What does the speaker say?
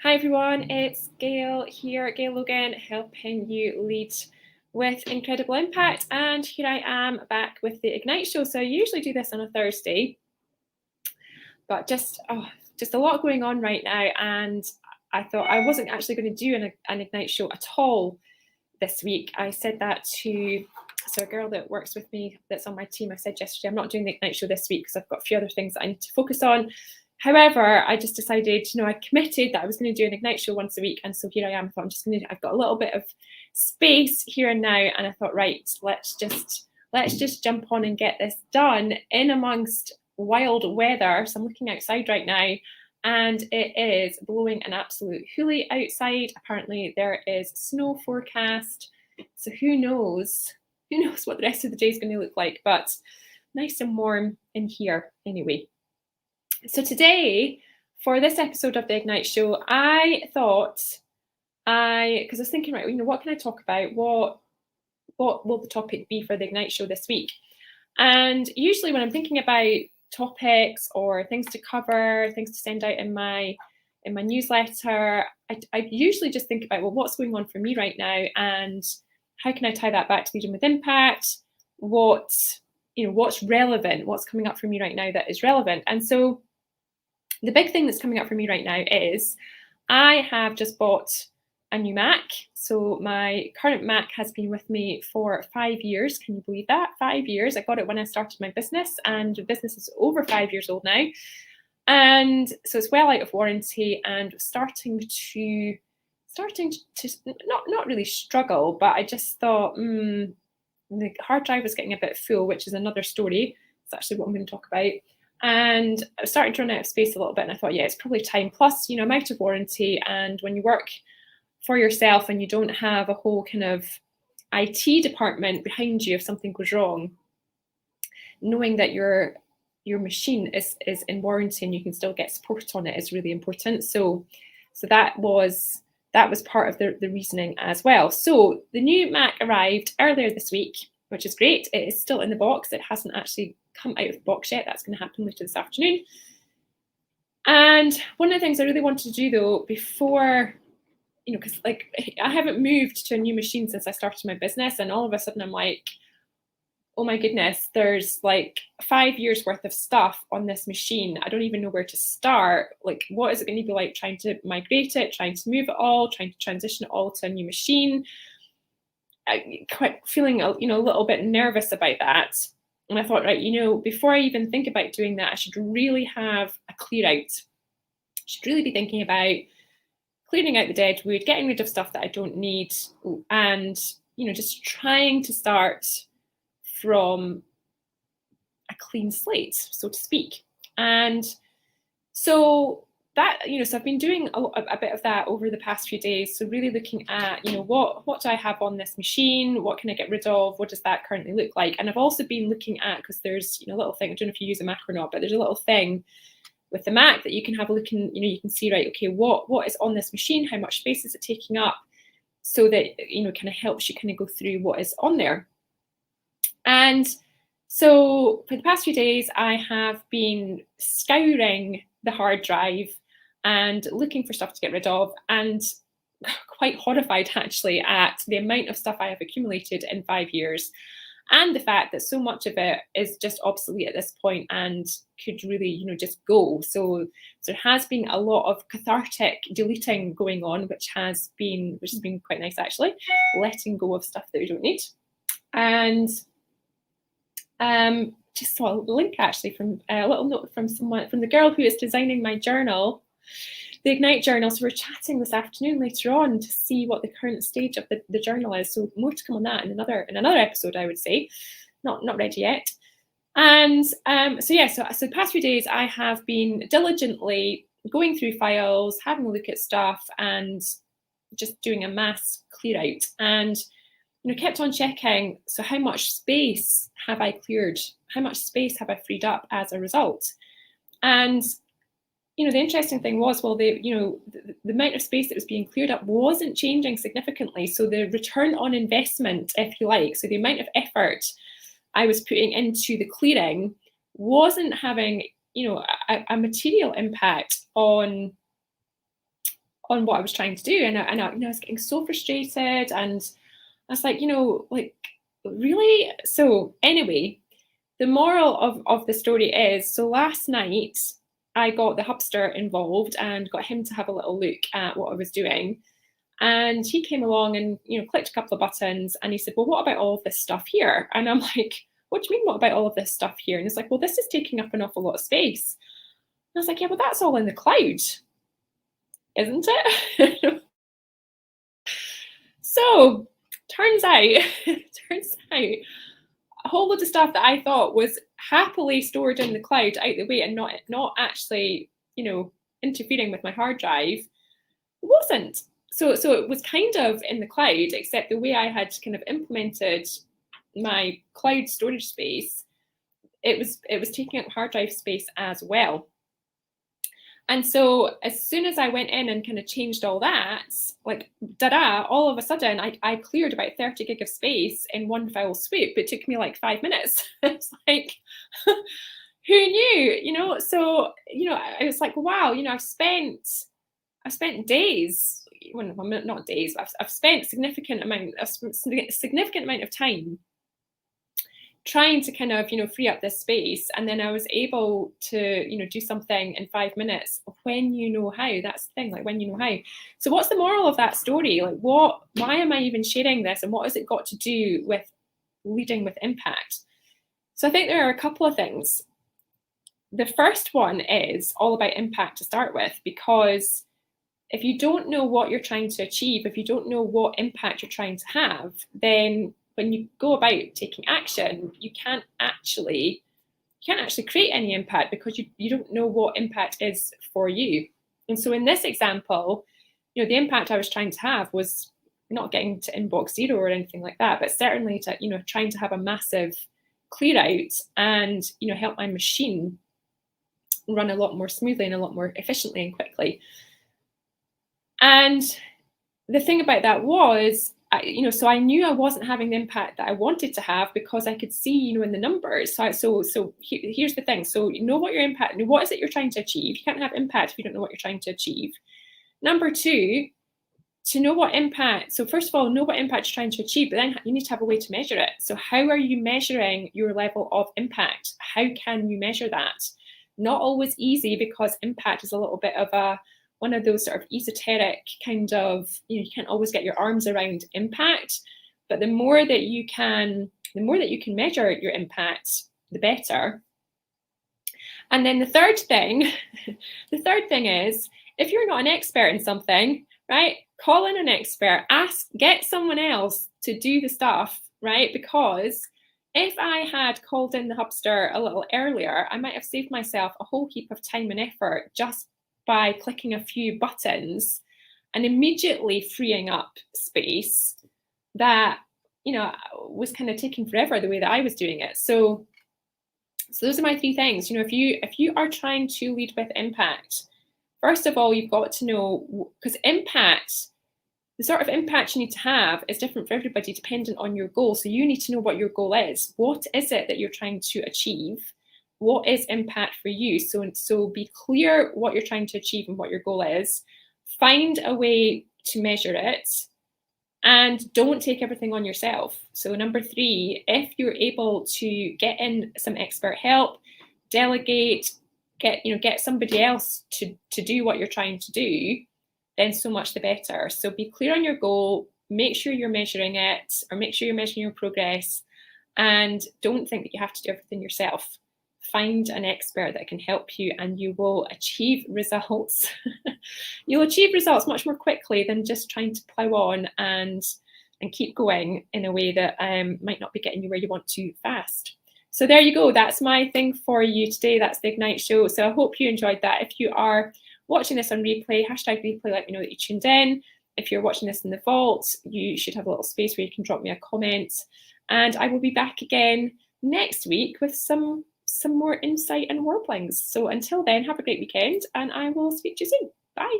Hi everyone, it's Gail here, Gail Logan, helping you lead with incredible impact. And here I am back with the Ignite Show. So I usually do this on a Thursday, but just a lot going on right now. And I thought I wasn't actually going to do an Ignite Show at all this week. I said that to a girl that works with me that's on my team. I said yesterday, I'm not doing the Ignite Show this week because I've got a few other things that I need to focus on. However, I just decided, I committed that I was going to do an Ignite Show once a week. And so here I am. I thought I've got a little bit of space here and now. And I thought, right, let's just jump on and get this done in amongst wild weather. So I'm looking outside right now and it is blowing an absolute hoolie outside. Apparently there is snow forecast. So who knows what the rest of the day is going to look like, but nice and warm in here anyway. So today, for this episode of the Ignite Show, I thought because I was thinking, right, what can I talk about? What will the topic be for the Ignite Show this week? And usually when I'm thinking about topics or things to cover, things to send out in my newsletter, I usually just think about, well, what's going on for me right now and how can I tie that back to leading with impact? What's relevant? What's coming up for me right now that is relevant? And so the big thing that's coming up for me right now is I have just bought a new Mac. So my current Mac has been with me for 5 years. Can you believe that? 5 years. I got it when I started my business, and the business is over 5 years old now. And so it's well out of warranty and starting to not really struggle, but I just thought, the hard drive was getting a bit full, which is another story. It's actually what I'm going to talk about. And I was starting to run out of space a little bit, and I thought, yeah, it's probably time. Plus, I'm out of warranty, and when you work for yourself and you don't have a whole kind of IT department behind you if something goes wrong, knowing that your machine is in warranty and you can still get support on it is really important. So that was part of the reasoning as well. So the new Mac arrived earlier this week, which is great. It is still in the box. It hasn't actually come out of the box yet. That's going to happen later this afternoon. And one of the things I really wanted to do though, before, because I haven't moved to a new machine since I started my business, and all of a sudden I'm like, oh my goodness, there's like 5 years worth of stuff on this machine. I don't even know where to start. Like, what is it going to be like trying to migrate it, trying to move it all, trying to transition it all to a new machine? Quite feeling a little bit nervous about that. And I thought, right, before I even think about doing that, I should really have a clear out. I should really be thinking about clearing out the dead wood, getting rid of stuff that I don't need, and just trying to start from a clean slate, so to speak. And so that, so I've been doing a bit of that over the past few days. So really looking at, what do I have on this machine? What can I get rid of? What does that currently look like? And I've also been looking at, because there's, a little thing, I don't know if you use a Mac or not, but there's a little thing with the Mac that you can have a look in, you can see, right, okay, what is on this machine? How much space is it taking up? So that, kind of helps you kind of go through what is on there. And so for the past few days, I have been scouring the hard drive and looking for stuff to get rid of, and quite horrified actually at the amount of stuff I have accumulated in 5 years, and the fact that so much of it is just obsolete at this point and could really, just go. So there has been a lot of cathartic deleting going on, which has been quite nice actually, letting go of stuff that we don't need. And just saw a link actually from a little note from the girl who is designing my journal, the Ignite journal. So we're chatting this afternoon later on to see what the current stage of the journal is. So more to come on that in another episode, I would say. Not ready yet. And so the past few days I have been diligently going through files, having a look at stuff, and just doing a mass clear out. And kept on checking, so how much space have I cleared? How much space have I freed up as a result? And, the interesting thing was, well, the amount of space that was being cleared up wasn't changing significantly. So the return on investment, if you like, so the amount of effort I was putting into the clearing wasn't having, a material impact on on what I was trying to do. And I was getting so frustrated, and I was like, like, really? So anyway, the moral of the story is, so last night I got the hubster involved and got him to have a little look at what I was doing. And he came along and, clicked a couple of buttons, and he said, well, what about all of this stuff here? And I'm like, what do you mean, what about all of this stuff here? And he's like, well, this is taking up an awful lot of space. And I was like, yeah, well, that's all in the cloud, isn't it? So turns out a whole load of stuff that I thought was happily stored in the cloud out the way and not actually, interfering with my hard drive, wasn't. So it was kind of in the cloud, except the way I had kind of implemented my cloud storage space, it was taking up hard drive space as well. And so as soon as I went in and kind of changed all that, like, da-da, all of a sudden I cleared about 30 gig of space in one foul swoop. It took me like 5 minutes. It's like, who knew, So, I was like, wow, I've spent days, well, not days, but I've spent a significant amount of time trying to kind of, free up this space. And then I was able to, do something in 5 minutes when you know how. That's the thing, like, when you know how. So what's the moral of that story? Like, why am I even sharing this? And what has it got to do with leading with impact? So I think there are a couple of things. The first one is all about impact to start with, because if you don't know what you're trying to achieve, if you don't know what impact you're trying to have, then when you go about taking action, you can't actually create any impact, because you don't know what impact is for you. And so in this example, the impact I was trying to have was not getting to inbox zero or anything like that, but certainly to, trying to have a massive clear out and, help my machine run a lot more smoothly and a lot more efficiently and quickly. And the thing about that was, so I knew I wasn't having the impact that I wanted to have, because I could see, in the numbers. So here's the thing. So know what your impact, what is it you're trying to achieve? You can't have impact if you don't know what you're trying to achieve. Number two, to know what impact. So first of all, know what impact you're trying to achieve, but then you need to have a way to measure it. So how are you measuring your level of impact? How can you measure that? Not always easy, because impact is a little bit of one of those sort of esoteric kind of, you can't always get your arms around impact, but the more that you can measure your impact, the better. And then the third thing is, if you're not an expert in something, right, call in an expert, get someone else to do the stuff, right? Because if I had called in the hubster a little earlier, I might have saved myself a whole heap of time and effort just by clicking a few buttons and immediately freeing up space that, was kind of taking forever the way that I was doing it. So those are my three things. If you are trying to lead with impact, first of all, you've got to know, because impact, the sort of impact you need to have is different for everybody, dependent on your goal. So you need to know what your goal is. What is it that you're trying to achieve? What is impact for you? So be clear what you're trying to achieve and what your goal is. Find a way to measure it, and don't take everything on yourself. So number three, if you're able to get in some expert help, delegate, get somebody else to do what you're trying to do, then so much the better. So be clear on your goal, make sure you're measuring it, or make sure you're measuring your progress, and don't think that you have to do everything yourself. Find an expert that can help you, and you will achieve results. You'll achieve results much more quickly than just trying to plow on and keep going in a way that might not be getting you where you want to fast. So there you go. That's my thing for you today. That's the Ignite Show. So I hope you enjoyed that. If you are watching this on replay, #replay, let me know that you tuned in. If you're watching this in the vault, you should have a little space where you can drop me a comment. And I will be back again next week with some more insight and warplings. So until then, have a great weekend, and I will speak to you soon. Bye.